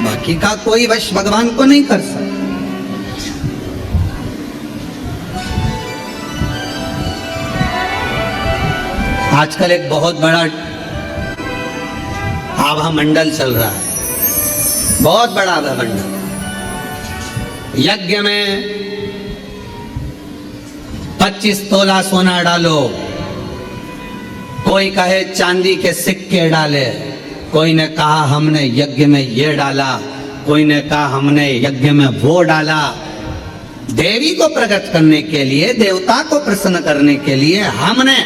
बाकी का कोई वश भगवान को नहीं कर सकता। आजकल एक बहुत बड़ा आभा मंडल चल रहा है, बहुत बड़ा आभा मंडल। यज्ञ में 25 तोला सोना डालो, कोई कहे चांदी के सिक्के डाले, कोई ने कहा हमने यज्ञ में ये डाला, कोई ने कहा हमने यज्ञ में वो डाला। देवी को प्रकट करने के लिए, देवता को प्रसन्न करने के लिए हमने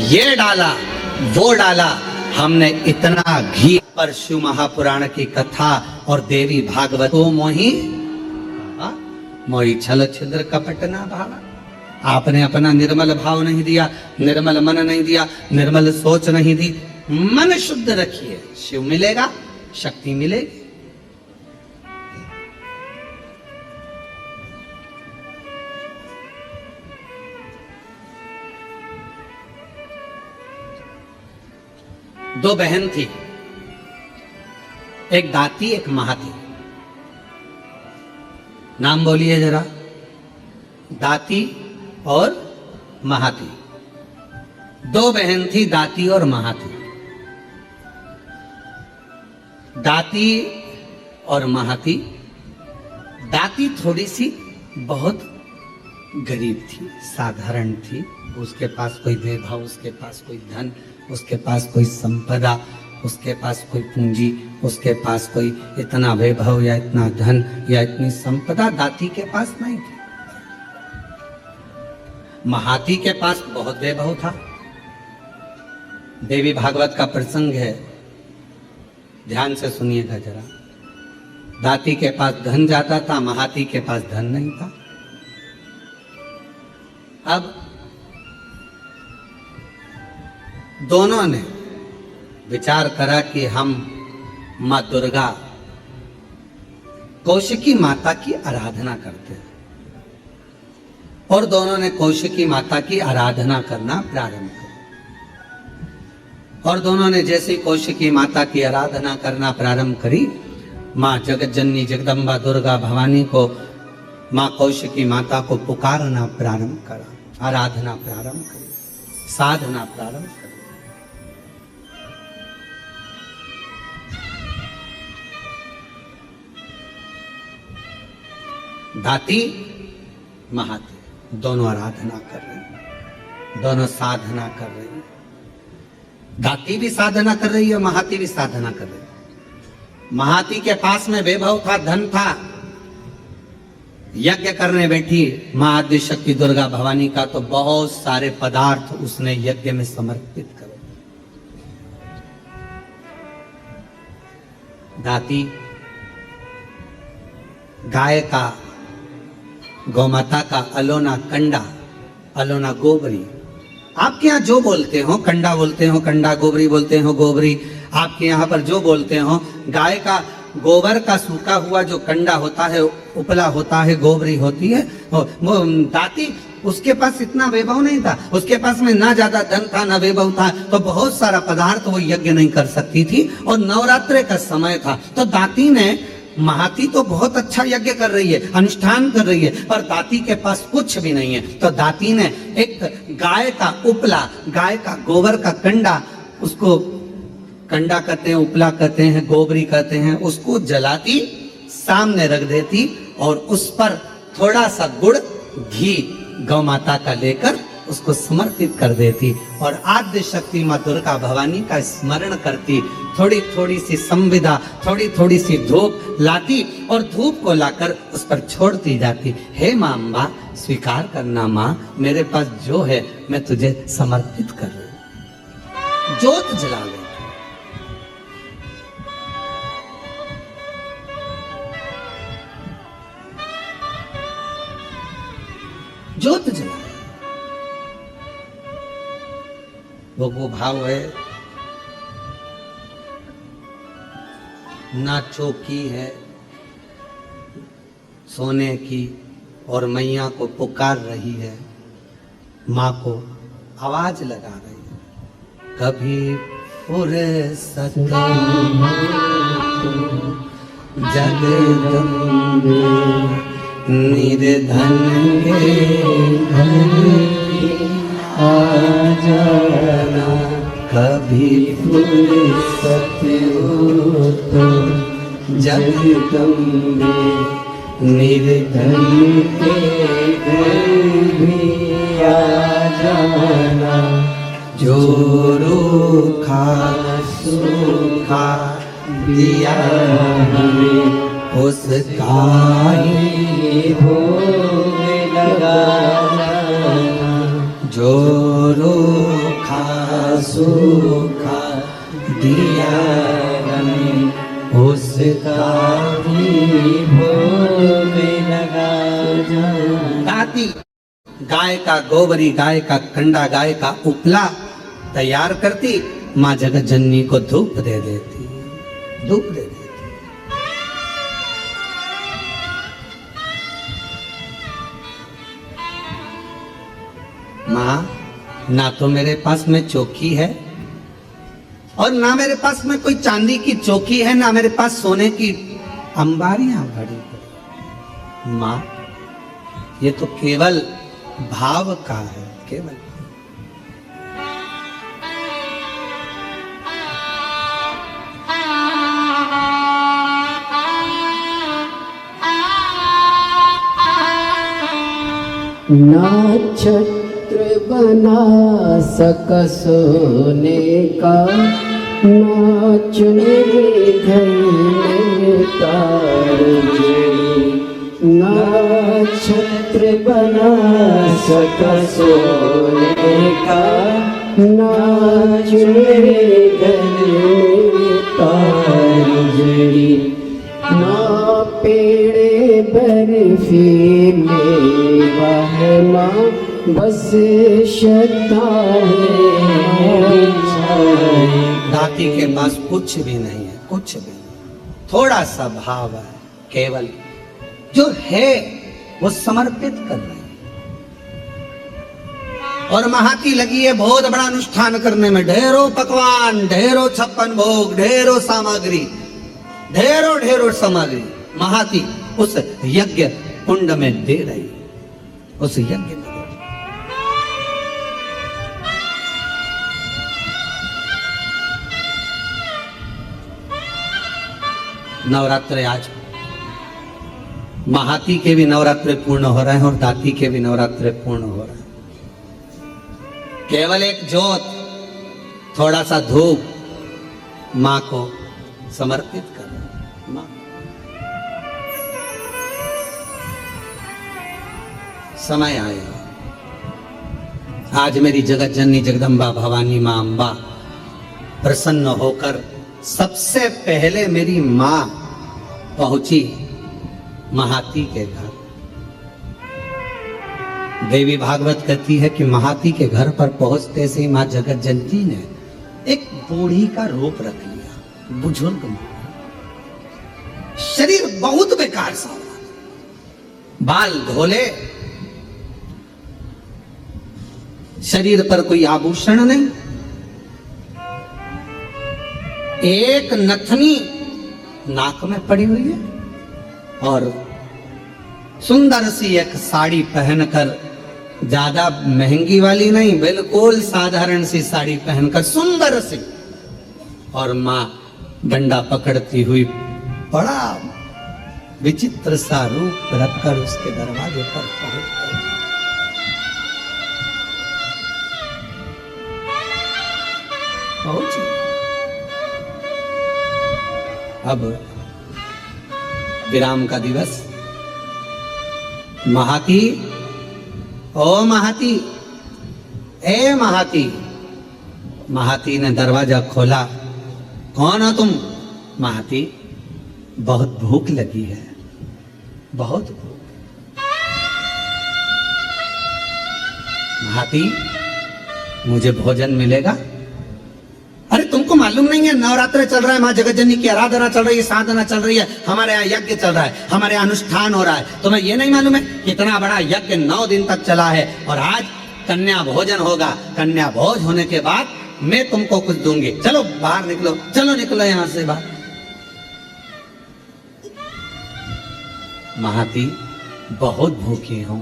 ये डाला वो डाला, हमने इतना घी। पर शिव महापुराण की कथा और देवी भागवत मोही मोही छल छिद्र कपट ना भावा। आपने अपना निर्मल भाव नहीं दिया, निर्मल मन नहीं दिया, निर्मल सोच नहीं दी। मन शुद्ध रखिए, शिव मिलेगा, शक्ति मिलेगी। दो बहन थी, एक दाती एक महाती। नाम बोलिए जरा, दाती और महाती। दो बहन थी, दाती और महाती। दाती और महाती। दाती थोड़ी सी बहुत गरीब थी, साधारण थी। उसके पास कोई वैभव, उसके पास कोई धन, उसके पास कोई संपदा, उसके पास कोई पूंजी, उसके पास कोई इतना वैभव या इतना धन या इतनी संपदा दाती के पास नहीं थी। महाती के पास बहुत वैभव था। देवी भागवत का प्रसंग है, ध्यान से सुनिएगा जरा। दाती के पास धन जाता था, महाती के पास धन नहीं था। अब दोनों ने विचार करा कि हम माँ दुर्गा कौशिकी माता की आराधना करते हैं, और दोनों ने कौशिकी माता की आराधना करना प्रारंभ किया। और दोनों ने जैसे कौशिकी माता की आराधना करना प्रारंभ करी, माँ जगत जननी जगदम्बा दुर्गा भवानी को, माँ कौशिकी माता को पुकारना प्रारंभ करा, आराधना प्रारंभ करी, साधना प्रारंभ करी। दाती महाती दोनों आराधना कर रही, दोनों साधना कर रही। दाती भी साधना कर रही है, महाती भी साधना कर रही। महाती के पास में वैभव था, धन था। यज्ञ करने बैठी मां आदि शक्ति दुर्गा भवानी का, तो बहुत सारे पदार्थ उसने यज्ञ में समर्पित कर। दाती गाय का, गौमाता का अलोना कंडा, अलोना गोबरी, आपके यहाँ जो बोलते हो, कंडा बोलते हो कंडा, गोबरी बोलते हो गोबरी, आपके यहाँ पर जो बोलते हो, गाय का गोबर का सूखा हुआ जो कंडा होता है, उपला होता है, गोबरी होती है। वो दाती, उसके पास इतना वैभव नहीं था, उसके पास में ना ज्यादा धन था ना वैभव था, तो बहुत सारा पदार्थ वो यज्ञ नहीं कर सकती थी। और नवरात्रे का समय था, तो दाती ने, महाती तो बहुत अच्छा यज्ञ कर रही है, अनुष्ठान कर रही है, पर दाती के पास कुछ भी नहीं है। तो दाती ने एक गाय का उपला, गाय का गोबर का कंडा, उसको कंडा कहते हैं, उपला कहते हैं, गोबरी कहते हैं, उसको जलाती, सामने रख देती, और उस पर थोड़ा सा गुड़ घी गौ माता का लेकर उसको समर्पित कर देती, और आद्य शक्ति माँ दुर्गा भवानी का स्मरण करती। थोड़ी थोड़ी सी संविदा, थोड़ी थोड़ी सी धूप लाती, और धूप को लाकर उस पर छोड़ती जाती। हे माँ अम्बा, स्वीकार करना माँ, मेरे पास जो है मैं तुझे समर्पित कर रही हूं। जोत जला ले। जोत जला, वो भाव है, ना चौकी है सोने की, और मैया को पुकार रही है, माँ को आवाज लगा रही है। कभी फुर्सत जगदम्बे निर्धन के घर आ जाना, कभी फुर्सत हो तो जगदम्बे निर्धन के घर भी आ जाना, जो रूखा सूखा दिया हमें उसका ही भोग लगाना, जो रूखा सूखा दिया हमें उसका ही भोग लगाना। दाती गाय का गोबरी, गाय का कंडा, गाय का उपला तैयार करती, माँ जगत जननी को धूप दे देती, धूप दे देती। माँ, ना तो मेरे पास में चौकी है और ना मेरे पास में कोई चांदी की चौकी है, ना मेरे पास सोने की अंबारियां भरी पड़ी। माँ, ये तो केवल भाव का है, केवल। ना छत्र बना सक सोने का, ना चुनरी घर में तार जड़ी, ना छत्र बना सक सोने का, ना चुनरी घर में तार जड़ी, ना पेड़े बर्फी मेवा है माँ, बस श्रद्धा है। दाती के पास कुछ भी नहीं है, कुछ भी नहीं, थोड़ा सा भाव है, केवल जो है वो समर्पित कर रहे हैं। और महाती लगी है बहुत बड़ा अनुष्ठान करने में, ढेरों पकवान, ढेरों 56 भोग, ढेरों सामग्री, ढेरों ढेरों सामग्री महाती उस यज्ञ कुंड में दे रही, उस यज्ञ में दे रही। नवरात्र आज महाती के भी नवरात्र पूर्ण हो रहे हैं और दाती के भी नवरात्र पूर्ण हो रहे हैं। केवल एक जोत, थोड़ा सा धूप मां को समर्पित कर रहे हैं। मां, समय आया, आज मेरी जगत जननी जगदम्बा भवानी मां अम्बा प्रसन्न होकर सबसे पहले मेरी मां पहुंची महाती के घर। देवी भागवत कहती है कि महाती के घर पर पहुंचते से मां जगत जननी ने एक बूढ़ी का रूप रख लिया, बुजुर्ग में, शरीर बहुत बेकार सा, बाल धोले, शरीर पर कोई आभूषण नहीं, एक नथनी नाक में पड़ी हुई है और सुंदर सी एक साड़ी पहनकर, ज्यादा महंगी वाली नहीं, बिल्कुल साधारण सी साड़ी पहनकर सुंदर सी, और मां डंडा पकड़ती हुई बड़ा विचित्र सा रूप रखकर उसके दरवाजे पर पहुंची। अब विराम का दिवस, महाती, ओ महाती, ए महाती। महाती ने दरवाजा खोला, कौन हो तुम? महाती, बहुत भूख लगी है, बहुत भूख। महाती, मुझे भोजन मिलेगा? अरे तुमको मालूम नहीं है नवरात्र चल रहा है, माँ जगत जननी की आराधना चल रही है, साधना चल रही है, हमारे यहाँ यज्ञ चल रहा है, हमारे यहाँ अनुष्ठान हो रहा है। तुम्हें ये नहीं मालूम है कितना बड़ा यज्ञ 9 दिन तक चला है और आज कन्या भोजन होगा। कन्या भोज होने के बाद मैं तुमको कुछ दूंगी। चलो बाहर निकलो, चलो निकलो यहाँ से बाहर। महाती बहुत भूखी हूं,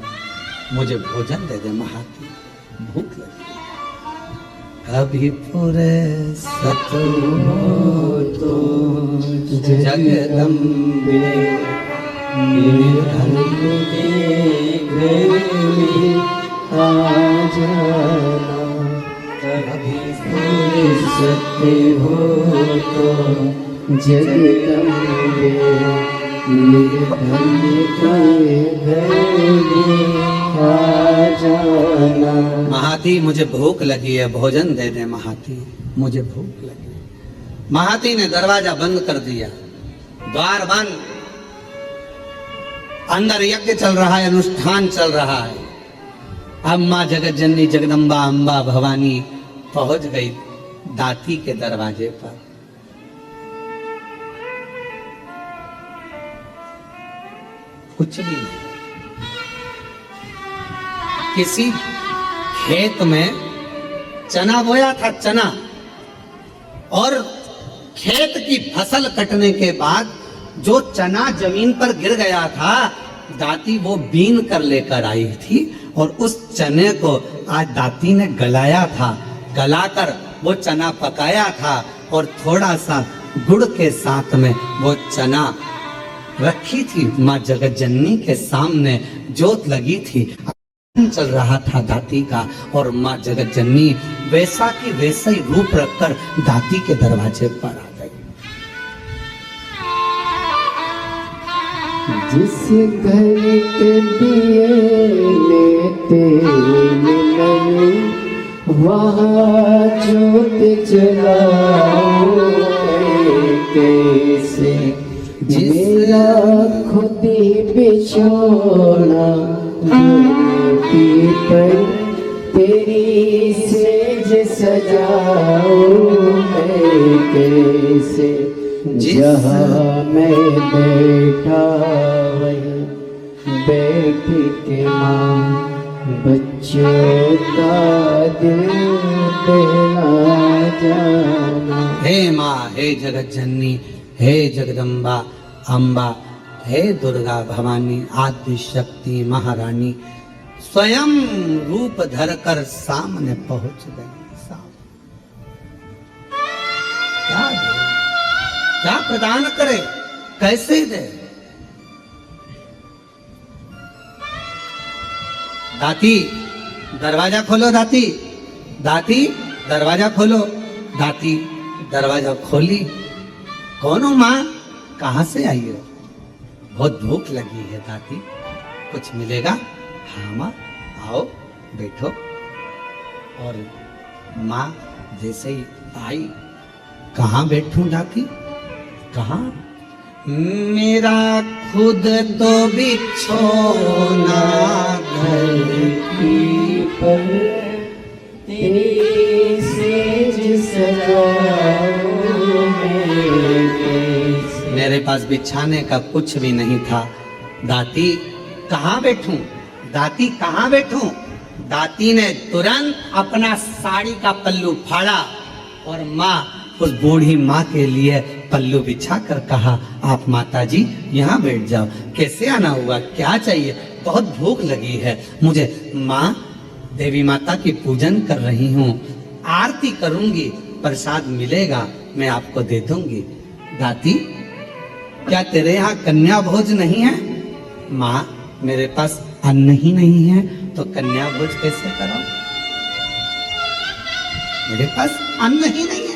मुझे भोजन दे दे महाती, भूख लगी। कभी फुर्सत हो तो जगदम्बे निर्धन के घर में आ जाना। कभी फुर्सत हो तो जगदम्बे निर्धन के घर में आ जाना। महाती मुझे भूख लगी है, भोजन दे दे महाती, मुझे भूख लगी। महाती ने दरवाजा बंद कर दिया, द्वार बंद। अंदर यज्ञ चल रहा है, अनुष्ठान चल रहा है। अब माँ जगत जननी जगदम्बा अम्बा भवानी पहुंच गई दाती के दरवाजे पर। कुछ भी नहीं, किसी खेत में चना बोया था, चना, और खेत की फसल कटने के बाद जो चना जमीन पर गिर गया था, दाती वो बीन कर लेकर आई थी और उस चने को आज दाती ने गलाया था। गलाकर वो चना पकाया था और थोड़ा सा गुड़ के साथ में वो चना रखी थी माँ जगत जननी के सामने, जोत लगी थी। चल रहा था दाती का और माँ जगत जननी वैसा की वैसा ही रूप रखकर दाती के दरवाजे पर आ गई। जिस घर के दिए लेते मिलन वहाँ जोत जलाओ कैसे। मेरा खुद ही बिछोना धरती पर तेरी सेज सजाओ मैं कैसे। जहाँ मैं बैठा वहीं बैठ के माँ बच्चों का दिल बहला जाना। हे माँ, हे जगत जननी, हे जगदम्बा अम्बा, हे दुर्गा भवानी, आदि शक्ति महारानी स्वयं रूप धरकर सामने पहुंच गई। क्या दे, क्या प्रदान करे, कैसे दे? दाती दरवाजा खोलो, दाती, दाती दरवाजा खोलो। दाती दरवाजा खोली। कौन हो माँ, कहाँ से आई हो? बहुत भूख लगी है दाती, कुछ मिलेगा? हाँ माँ, आओ बैठो। और माँ जैसे ही आई, कहाँ बैठूं दाती, कहाँ? मेरा खुद तो बिछोना धरती पर तेरी सेज सजाओ मैं कैसे। मेरे पास बिछाने का कुछ भी नहीं था। दाती कहाँ बैठूं, दाती कहाँ बैठूं? दाती ने तुरंत अपना साड़ी का पल्लू फाड़ा और माँ, उस बूढ़ी माँ के लिए पल्लू बिछा कर कहा, आप माता जी यहाँ बैठ जाओ। कैसे आना हुआ, क्या चाहिए? बहुत भूख लगी है मुझे। माँ, देवी माता की पूजन कर रही हूँ, आरती करूंगी, प्रसाद मिलेगा मैं आपको दे दूंगी। दाती, क्या तेरे यहाँ कन्या भोज नहीं है? माँ, मेरे पास अन्न ही नहीं है तो कन्या भोज कैसे करो? मेरे पास अन्न ही नहीं है।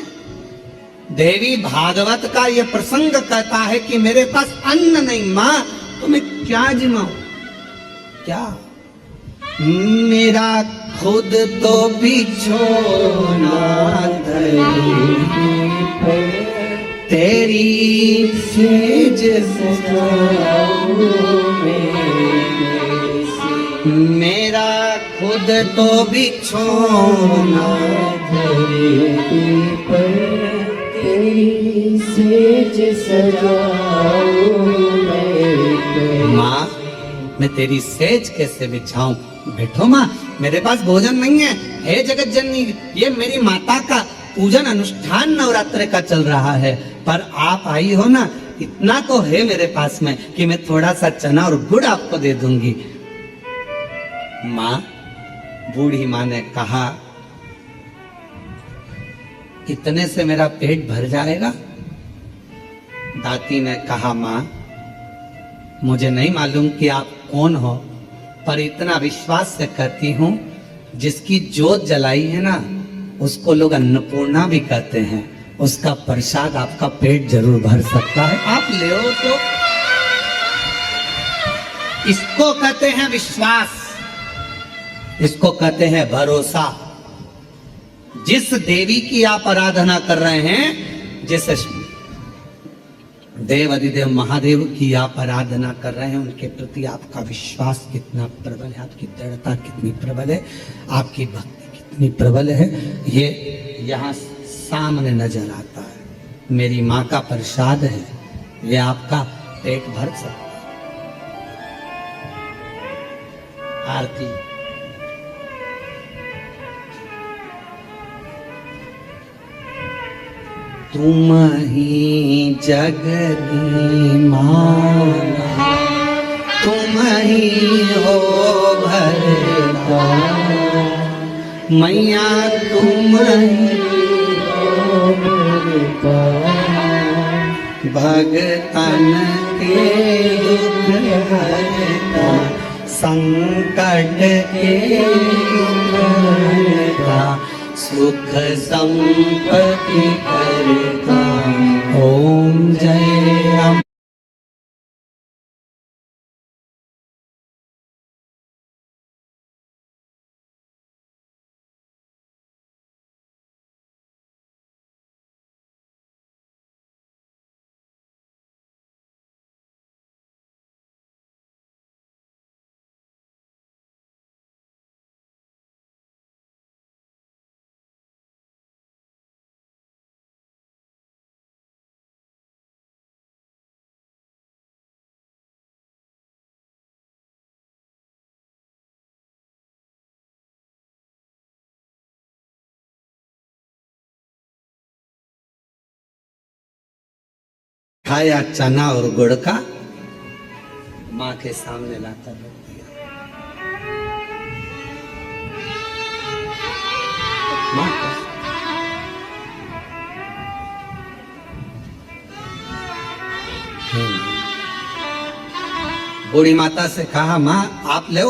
देवी भागवत का ये प्रसंग कहता है कि मेरे पास अन्न नहीं। माँ, तुम्हें क्या जिमाऊं, क्या? मेरा खुद तो बिछोना धरती पर तेरी सेज सजाओ मैं कैसे। मेरा खुद तो बिछोना धरती पर तेरी सेज सजाओ मैं कैसे। माँ, मैं तेरी सेज कैसे बिछाऊं? बैठो माँ, मेरे पास भोजन नहीं है। हे जगत जननी, ये मेरी माता का पूजन अनुष्ठान नवरात्र का चल रहा है, पर आप आई हो ना, इतना तो है मेरे पास में कि मैं थोड़ा सा चना और गुड़ आपको दे दूंगी। माँ, बूढ़ी माँ ने कहा, इतने से मेरा पेट भर जाएगा? दाती ने कहा, माँ, मुझे नहीं मालूम कि आप कौन हो, पर इतना विश्वास से कहती हूं, जिसकी जोत जलाई है ना, उसको लोग अन्नपूर्णा भी कहते हैं। उसका प्रसाद आपका पेट जरूर भर सकता है, आप ले तो। इसको कहते हैं विश्वास, इसको कहते हैं भरोसा। जिस देवी की आप आराधना कर रहे हैं, जिस देव अधिदेव महादेव की आप आराधना कर रहे हैं, उनके प्रति आपका विश्वास कितना प्रबल है, आपकी दृढ़ता कितनी प्रबल है, आपकी भक्ति कितनी प्रबल है, ये यहाँ सामने नजर आता है। मेरी माँ का प्रसाद है, ये आपका पेट भर सकता है। आरती। तुम ही जगनी माना, तुम ही हो भरता, मैया तुम ही हो भरता, भगतन के दुख हरता, संकट के दुख हरता, सुख संपत्ति करता। ओम जय राम। खाया चना और गुड़ का, माँ के सामने लाकर रख दिया। माँ बूढ़ी माता से कहा, माँ आप ले,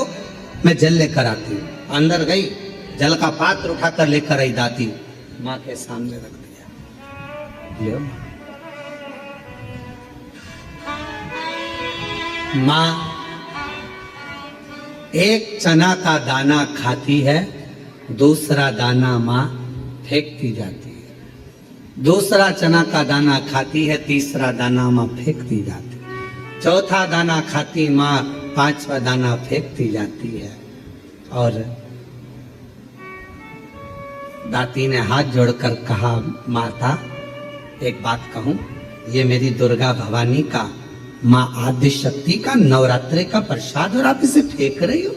मैं जल लेकर आती हूँ। अंदर गई, जल का पात्र उठाकर लेकर आई दाती, माँ के सामने रख दिया। ले माँ एक चना का दाना खाती है, दूसरा दाना माँ फेंकती जाती है। दूसरा चना का दाना खाती है, तीसरा दाना माँ फेंकती जाती है। चौथा दाना खाती माँ, पांचवा दाना फेंकती जाती है। और दाती ने हाथ जोड़कर कहा, माता एक बात कहूं, ये मेरी दुर्गा भवानी का, माँ आदि शक्ति का नवरात्रि का प्रसाद और आप इसे फेंक रही हो।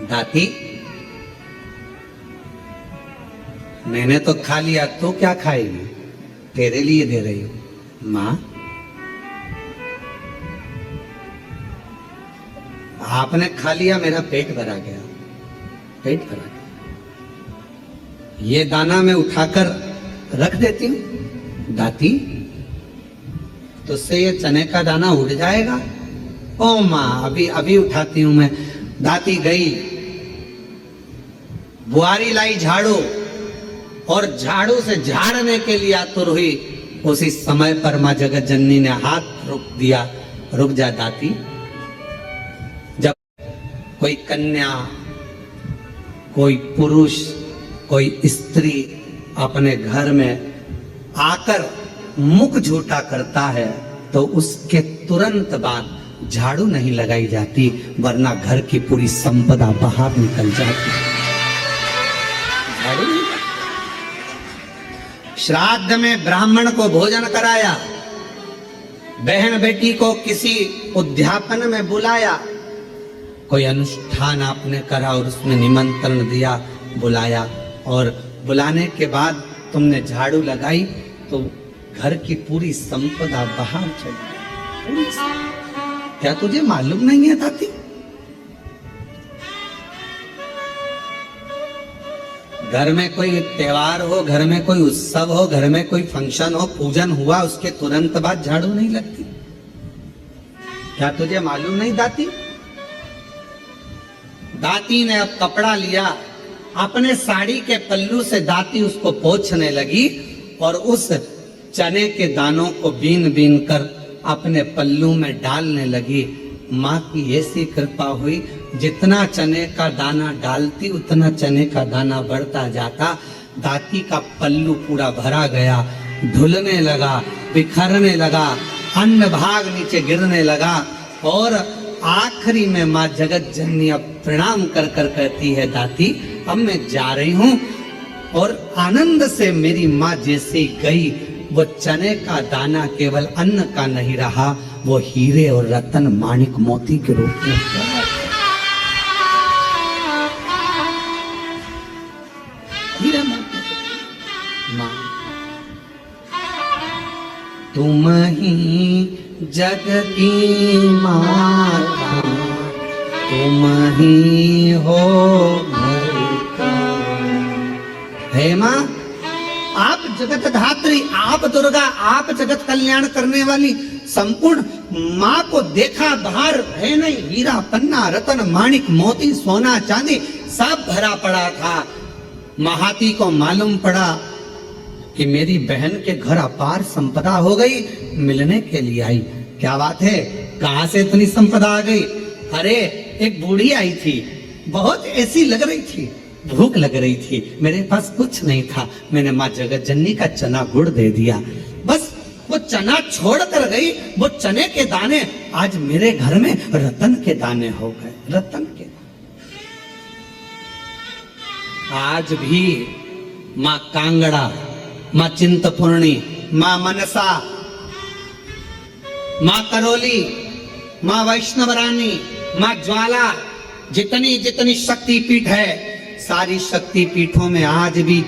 दाती, मैंने तो खा लिया, तू क्या खाएगी? तेरे लिए दे रही हूं। माँ आपने खा लिया, मेरा पेट भरा गया, पेट भरा गया। ये दाना मैं उठाकर रख देती हूं दाती, तो उससे ये चने का दाना उड़ जाएगा। ओ माँ, अभी अभी उठाती हूं मैं। दाती गई, बुआरी लाई झाड़ू, और झाड़ू से झाड़ने के लिए आतुर हुई। उसी समय पर माँ जगत जननी ने हाथ रोक दिया। रुक जा दाती। जब कोई कन्या, कोई पुरुष, कोई स्त्री अपने घर में आकर मुख झूठा करता है, तो उसके तुरंत बाद झाड़ू नहीं लगाई जाती, वरना घर की पूरी संपदा बाहर निकल जाती। झाड़ू नहीं। श्राद्ध में ब्राह्मण को भोजन कराया, बहन बेटी को किसी उद्यापन में बुलाया, कोई अनुष्ठान आपने करा और उसमें निमंत्रण दिया, बुलाया, और बुलाने के बाद तुमने झाड़ू लगाई, तो घर की पूरी संपदा बाहर चली गई, पूरी क्या तुझे मालूम नहीं है दाती? घर में कोई त्योहार हो, घर में कोई उत्सव हो, घर में कोई फंक्शन हो, पूजन हुआ, उसके तुरंत बाद झाड़ू नहीं लगती। क्या तुझे मालूम नहीं दाती? दाती ने अब कपड़ा लिया, अपने साड़ी के पल्लू से दाती उसको पोंछने लगी और उस चने के दानों को बीन बीन कर अपने पल्लू में डालने लगी। माँ की ऐसी कृपा हुई, जितना चने का दाना डालती उतना चने का दाना बढ़ता जाता। दाती का पल्लू पूरा भरा गया, ढुलने लगा, बिखरने लगा, अन्न भाग नीचे गिरने लगा और आखिरी में माँ जगत जननी अब प्रणाम कर कर कहती है, दाती अब मैं जा रही हूँ। और आनंद से मेरी माँ जैसे गई, वो चने का दाना केवल अन्न का नहीं रहा, वो हीरे और रतन माणिक मोती के रूप में हीरा माँ, तुम ही जग की माता, तुम ही हो घर का। हे माँ, आप जगत धात्री, आप दुर्गा, आप जगत कल्याण करने वाली संपूर्ण माँ को देखा, बाहर है नहीं, हीरा पन्ना रतन माणिक मोती सोना चांदी सब भरा पड़ा था। महाती को मालूम पड़ा कि मेरी बहन के घर अपार संपदा हो गई, मिलने के लिए आई। क्या बात है, कहां से इतनी संपदा आ गई? अरे एक बूढ़ी आई थी, बहुत ऐसी लग रही थी, भूख लग रही थी, मेरे पास कुछ नहीं था, मैंने माँ जगत जननी का चना गुड़ दे दिया। बस वो चना छोड़ कर गई, वो चने के दाने आज मेरे घर में रतन के दाने हो गए, रतन के। आज भी माँ कांगड़ा, माँ चिंतपूर्णी, माँ मनसा, माँ करोली, माँ वैष्णव रानी, माँ ज्वाला, जितनी जितनी शक्ति पीठ है, सारी शक्ति पीठों में आज भी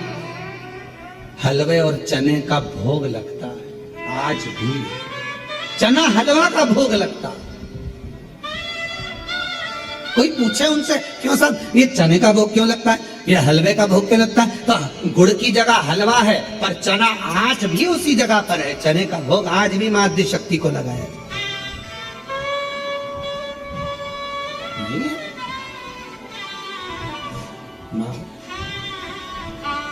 हलवे और चने का भोग लगता है। आज भी चना हलवा का भोग लगता। कोई पूछे उनसे, क्यों सर ये चने का भोग क्यों लगता है, ये हलवे का भोग क्यों लगता है? तो गुड़ की जगह हलवा है, पर चना आज भी उसी जगह पर है। चने का भोग आज भी माँ आद्य शक्ति को लगाया है।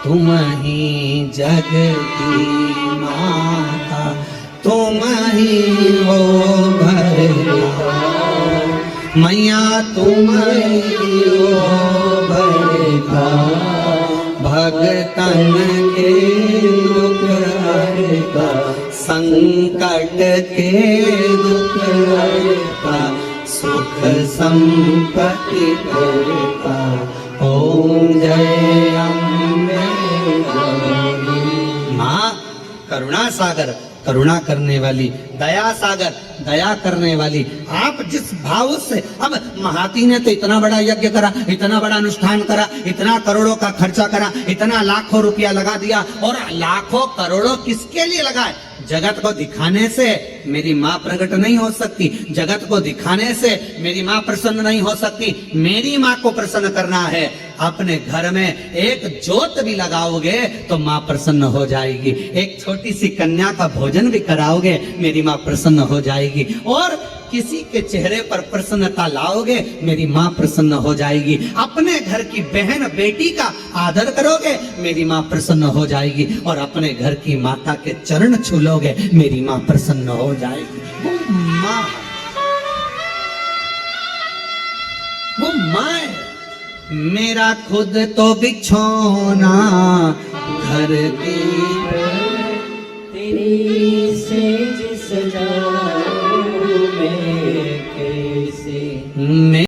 तुम ही जग की माता, तुम ही हो भरता, मैया तुम ही हो भरता, भगतन के दुख हरता, संकट के दुख हरता, सुख संपत्ति करता। ओम जय अम्बे माँ करुणा सागर, करुणा करने वाली, दया सागर, दया करने वाली। आप जिस भाव से, अब महाती ने तो इतना बड़ा यज्ञ करा, इतना बड़ा अनुष्ठान करा, इतना करोड़ों का खर्चा करा, इतना लाखों रुपया लगा दिया, और लाखों करोड़ों किसके लिए लगाए? जगत को दिखाने से मेरी माँ प्रकट नहीं हो सकती, जगत को दिखाने से मेरी माँ प्रसन्न नहीं हो सकती। मेरी माँ को प्रसन्न करना है, अपने घर में एक ज्योत भी लगाओगे तो माँ प्रसन्न हो जाएगी। एक छोटी सी कन्या का भोजन भी कराओगे, मेरी माँ प्रसन्न हो जाएगी। और किसी के चेहरे पर प्रसन्नता लाओगे, मेरी माँ प्रसन्न हो जाएगी। अपने घर की बहन बेटी का आदर करोगे, मेरी माँ प्रसन्न हो जाएगी। और अपने घर की माता के चरण छू लोगे, मेरी माँ प्रसन्न हो जाएगी। वो माँ, वो माँ है। मेरा खुद तो बिछोना घर की